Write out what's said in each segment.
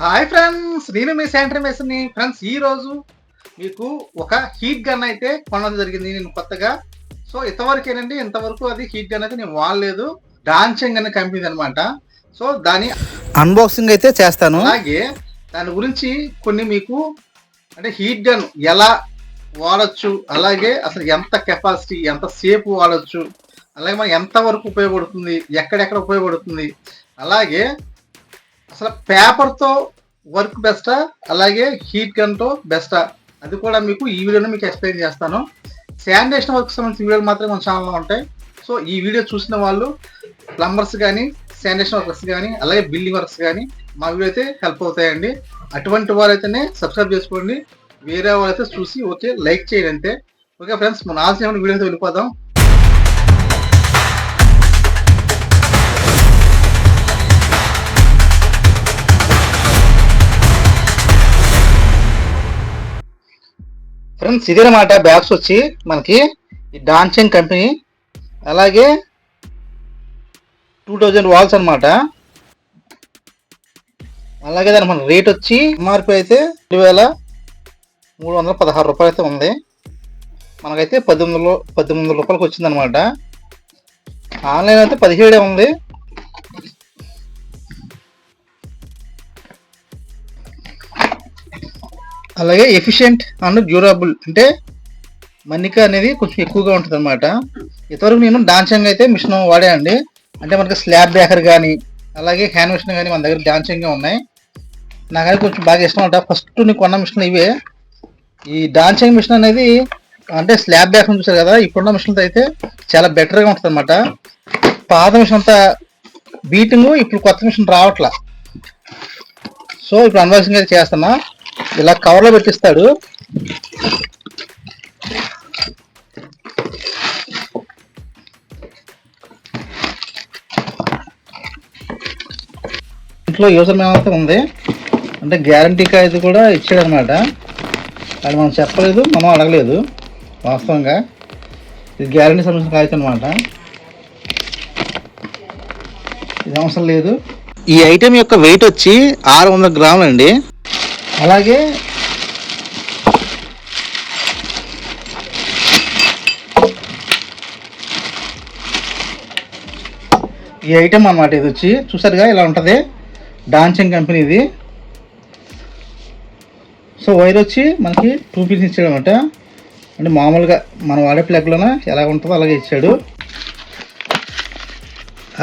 Hi friends, నేను మీ sanitary మెషిన్ని. Friends, ఈ రోజు మీకు ఒక హీట్ గన్ అయితే కొనడం జరిగింది నేను కొత్తగా. సో ఇంతవరకు అది హీట్ గన్ అయితే నేను వాడలేదు. డాన్చెంగ్ అనే కంపెనీ అనమాట. సో దాని అన్బాక్సింగ్ అయితే చేస్తాను. అలాగే దాని గురించి కొన్ని మీకు అంటే హీట్ గన్ ఎలా వాడచ్చు, అలాగే అసలు ఎంత కెపాసిటీ, ఎంత సేపు వాడచ్చు, అలాగే మనకి ఎంత వరకు ఉపయోగపడుతుంది, ఎక్కడెక్కడ ఉపయోగపడుతుంది, అలాగే అసలు పేపర్తో వర్క్ బెస్టా, అలాగే హీట్ గన్తో బెస్టా, అది కూడా మీకు ఈ వీడియోలో మీకు ఎక్స్ప్లెయిన్ చేస్తాను. శానిటేషన్ వర్క్ సంబంధించిన వీడియోలు మాత్రమే మన ఛానల్లో ఉంటాయి. సో ఈ వీడియో చూసిన వాళ్ళు ప్లంబర్స్ కానీ, శానిటేషన్ వర్కర్స్ కానీ, అలాగే బిల్డింగ్ వర్క్స్ కానీ మా వీడియో అయితే హెల్ప్ అవుతాయండి. అటువంటి వారైతేనే సబ్స్క్రైబ్ చేసుకోండి. వేరే వాళ్ళైతే చూసి ఓకే లైక్ చేయండి అంతే. ఓకే ఫ్రెండ్స్, మన ఆల్సిన వీడియో అయితే వెళ్ళిపోదాం. ఫ్రెండ్స్, ఇదేనమాట బ్యాగ్స్ వచ్చి మనకి ఈ డాన్చెంగ్ కంపెనీ, అలాగే 2000 వాల్స్ అనమాట. అలాగే దాని మన రేట్ వచ్చి ఎంఆర్పి అయితే 2316 రూపాయలు అయితే ఉంది. మనకైతే 1800 రూపాయలకి వచ్చింది అనమాట. ఆన్లైన్ అయితే 17 ఉంది. అలాగే ఎఫిషియెంట్ అండ్ డ్యూరబుల్ అంటే మన్నిక అనేది కొంచెం ఎక్కువగా ఉంటుంది అనమాట. ఇంతవరకు నేను డాన్చెంగ్ అయితే మిషన్ వాడానండి. అంటే మనకి స్లాబ్ బ్రేకర్ కానీ, అలాగే హ్యాండ్ మిషన్ కానీ మన దగ్గర డాన్చెంగే ఉన్నాయి. నాకైతే కొంచెం బాగా ఇష్టం అంట. ఫస్ట్ నేను కొన్న మిషన్ ఇవే. ఈ డాన్చెంగ్ మిషన్ అనేది అంటే స్లాబ్ బ్రేకర్ చూసారు కదా, ఇప్పుడున్న మిషన్తో అయితే చాలా బెటర్గా ఉంటుంది అనమాట. పాత మిషన్ అంతా బీటింగ్, ఇప్పుడు కొత్త మిషన్ రావట్లా. సో ఇప్పుడు అన్బాక్సింగ్ అయితే చేస్తున్నా. ఇలా కవర్లో పెట్టిస్తాడు. ఇంట్లో యూజర్ మేమల్ అయితే ఉంది. అంటే గ్యారంటీ కాయిది కూడా ఇచ్చాడు అనమాట. అది మనం చెప్పలేదు, మనం అడగలేదు. వాస్తవంగా ఇది గ్యారంటీ సంబంధించిన కాగితం అనమాట. ఇది అవసరం లేదు. ఈ ఐటెం యొక్క వెయిట్ వచ్చి 600 గ్రాములు అండి. అలాగే ఈ ఐటెం అన్నమాట. ఇది వచ్చి చూసారుగా ఇలా ఉంటుంది. డాన్చెంగ్ కంపెనీ ఇది. సో వైర్ వచ్చి మనకి 2 పీస్ ఇచ్చాడు అనమాట. అంటే మామూలుగా మనం వాడే ప్లగ్లోనే ఎలా ఉంటుందో అలాగే ఇచ్చాడు.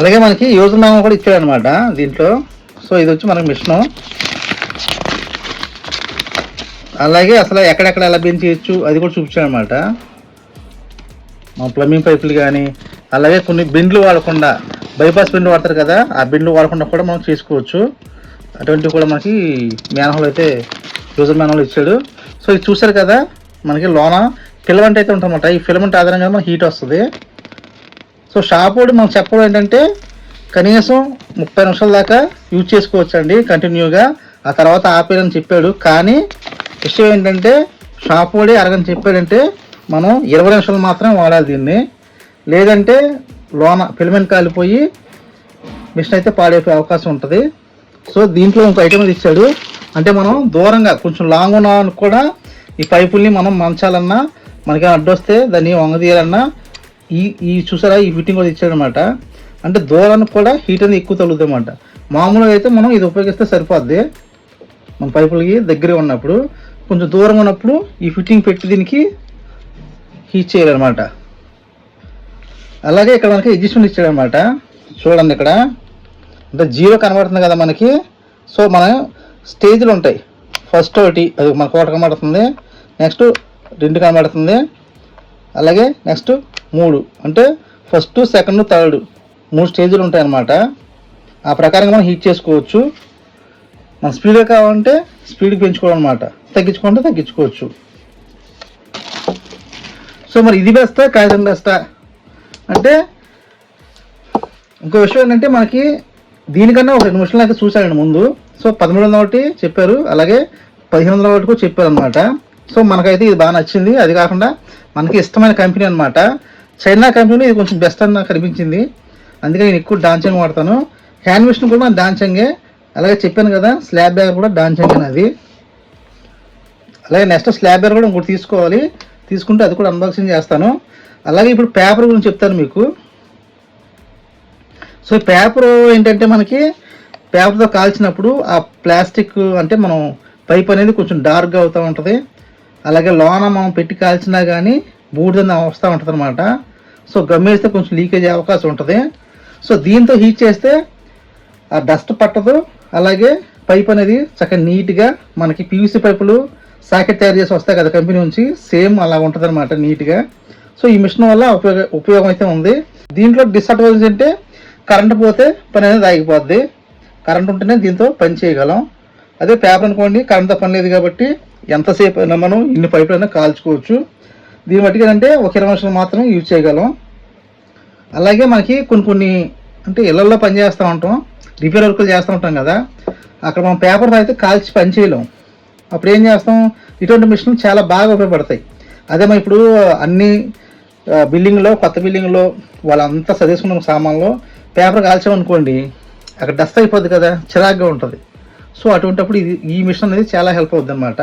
అలాగే మనకి యూజర్ మామూలు కూడా ఇచ్చాడు అనమాట దీంట్లో. సో ఇది వచ్చి మనకి మిషను. అలాగే అసలు ఎక్కడెక్కడ ఎలా బెంచ్ చేయొచ్చు అది కూడా చూపించాడు అనమాట. మా ప్లంబింగ్ పైపులు కానీ, అలాగే కొన్ని బిండ్లు వాడకుండా, బైపాస్ బిండ్లు వాడతారు కదా, ఆ బిండ్లు వాడకుండా కూడా మనం చేసుకోవచ్చు. అటువంటివి కూడా మనకి మ్యాన్హోల్ అయితే యూజర్ మ్యాన్హోల్ ఇచ్చాడు. సో ఇది చూసారు కదా, మనకి లోన ఫిలమెంట్ అయితే ఉంటుందన్నమాట. ఈ ఫిలమెంట్ ఆధారంగా మనకి హీట్ వస్తుంది. సో షాప్ వాడు మనం చెప్పడం ఏంటంటే కనీసం 30 నిమిషాల దాకా యూజ్ చేసుకోవచ్చు అండి కంటిన్యూగా. ఆ తర్వాత ఆపేయాలని చెప్పాడు. కానీ విషయం ఏంటంటే షాప్ వాడి అరగని చెప్పాడంటే మనం 20 నిమిషాలు మాత్రమే వాడాలి దీన్ని. లేదంటే లోన ఫిలమెంట్ కాలిపోయి మిషన్ అయితే పాడైపోయే అవకాశం ఉంటుంది. సో దీంట్లో ఇంకో ఐటమ్ ఇచ్చాడు. అంటే మనం దూరంగా కొంచెం లాంగ్ ఉన్నామని కూడా ఈ పైపుల్ని మనం మంచాలన్నా, మనకి అడ్డొస్తే దాన్ని వంగదీయాలన్నా ఈ చూసారా ఈ ఫిట్టింగ్ కూడా ఇచ్చాడు అనమాట. అంటే దూరానికి కూడా హీట్ అనేది ఎక్కువ తగులుతుంది అనమాట. మామూలుగా అయితే మనం ఇది ఉపయోగిస్తే సరిపోద్ది. మన పైపులకి దగ్గరే ఉన్నప్పుడు, కొంచెం దూరంగా ఉన్నప్పుడు ఈ ఫిట్టింగ్ పెట్టి దీనికి హీట్ చేయాలన్నమాట. అలాగే ఇక్కడ మనకి అడ్జస్ట్మెంట్ ఇచ్చాడనమాట. చూడండి ఇక్కడ అంటే 0 కనబడుతుంది కదా మనకి. సో మన స్టేజ్లు ఉంటాయి. ఫస్ట్ ఒకటి అది మనకు 1 కనబడుతుంది, నెక్స్ట్ 2 కనబడుతుంది, అలాగే నెక్స్ట్ 3 అంటే ఫస్ట్, సెకండ్, థర్డ్ 3 స్టేజ్లు ఉంటాయి అన్నమాట. ఆ ప్రకారంగా మనం హీట్ చేసుకోవచ్చు. మన స్పీడ్గా కావాలంటే స్పీడ్కి పెంచుకోవడం అనమాట, తగ్గించుకుంటే తగ్గించుకోవచ్చు. సో మరి ఇది బెస్టా కాగితం బెస్టా అంటే ఇంకో విషయం ఏంటంటే మనకి దీనికన్నా ఒక 2 మిషన్లు అయితే చూశానండి ముందు. సో 1300 ఒకటి చెప్పారు, అలాగే 1500 ఒకటి కూడా చెప్పారు అనమాట. సో మనకైతే ఇది బాగా నచ్చింది. అది కాకుండా మనకి ఇష్టమైన కంపెనీ అనమాట. చైనా కంపెనీ ఇది కొంచెం బెస్ట్ అని నాకు అనిపించింది. అందుకే నేను ఎక్కువ డాన్చెంగ్ వాడతాను. హ్యాండ్ మిషన్ కూడా డాన్చెంగే. అలాగే చెప్పాను కదా స్లాబ్ బ్యాగ్ కూడా డాన్సింగ్ అది. అలాగే నెక్స్ట్ స్లాబ్ బ్యాగ్ కూడా ఇంకోటి తీసుకోవాలి, తీసుకుంటే అది కూడా అన్బాక్సింగ్ చేస్తాను. అలాగే ఇప్పుడు పేపర్ గురించి చెప్తాను మీకు. సో పేపర్ ఏంటంటే మనకి పేపర్తో కాల్చినప్పుడు ఆ ప్లాస్టిక్ అంటే మనం పైప్ అనేది కొంచెం డార్క్గా అవుతూ ఉంటుంది. అలాగే లోన మనం పెట్టి కాల్చినా కానీ బూడిద వస్తూ ఉంటుంది అనమాట. సో గమ్మేస్తే కొంచెం లీకేజ్ అయ్యే అవకాశం ఉంటుంది. సో దీంతో హీట్ చేస్తే ఆ డస్ట్ పట్టదు. అలాగే పైప్ అనేది చక్కగా నీట్గా మనకి పీవీసీ పైపులు సాకెట్ తయారు చేసి వస్తాయి కదా కంపెనీ నుంచి, సేమ్ అలా ఉంటుంది అనమాట నీట్గా. సో ఈ మిషన్ వల్ల ఉపయోగం అయితే ఉంది. దీంట్లో డిసడ్వాంటేజ్ అంటే కరెంట్ పోతే పని అనేది ఆగిపోద్ది. కరెంట్ ఉంటేనే దీంతో పని చేయగలం. అదే పేపర్ అనుకోండి కరెంట్తో పని లేదు కాబట్టి ఎంతసేపు అయినా మనం ఇన్ని పైపులు అయినా కాల్చుకోవచ్చు. దీన్ని బట్టి అంటే ఒక 20 నిమిషాలు మాత్రమే యూజ్ చేయగలం. అలాగే మనకి కొన్ని అంటే ఇళ్లలో పని చేస్తూ ఉంటాం, రిపేర్ వర్కులు చేస్తూ ఉంటాం కదా, అక్కడ మనం పేపర్ అయితే కాల్చి పని చేయలేం. అప్పుడు ఏం చేస్తాం, ఇటువంటి మిషన్లు చాలా బాగా ఉపయోగపడతాయి. అదే మనం ఇప్పుడు అన్ని బిల్డింగ్లో కొత్త బిల్డింగ్లో వాళ్ళంతా చదివేసుకున్న సామాన్లో పేపర్ కాల్చామనుకోండి అక్కడ డస్ట్ అయిపోద్ది కదా, చిరాగ్గా ఉంటుంది. సో అటువంటిప్పుడు ఈ మిషన్ అనేది చాలా హెల్ప్ అవుద్ది అనమాట.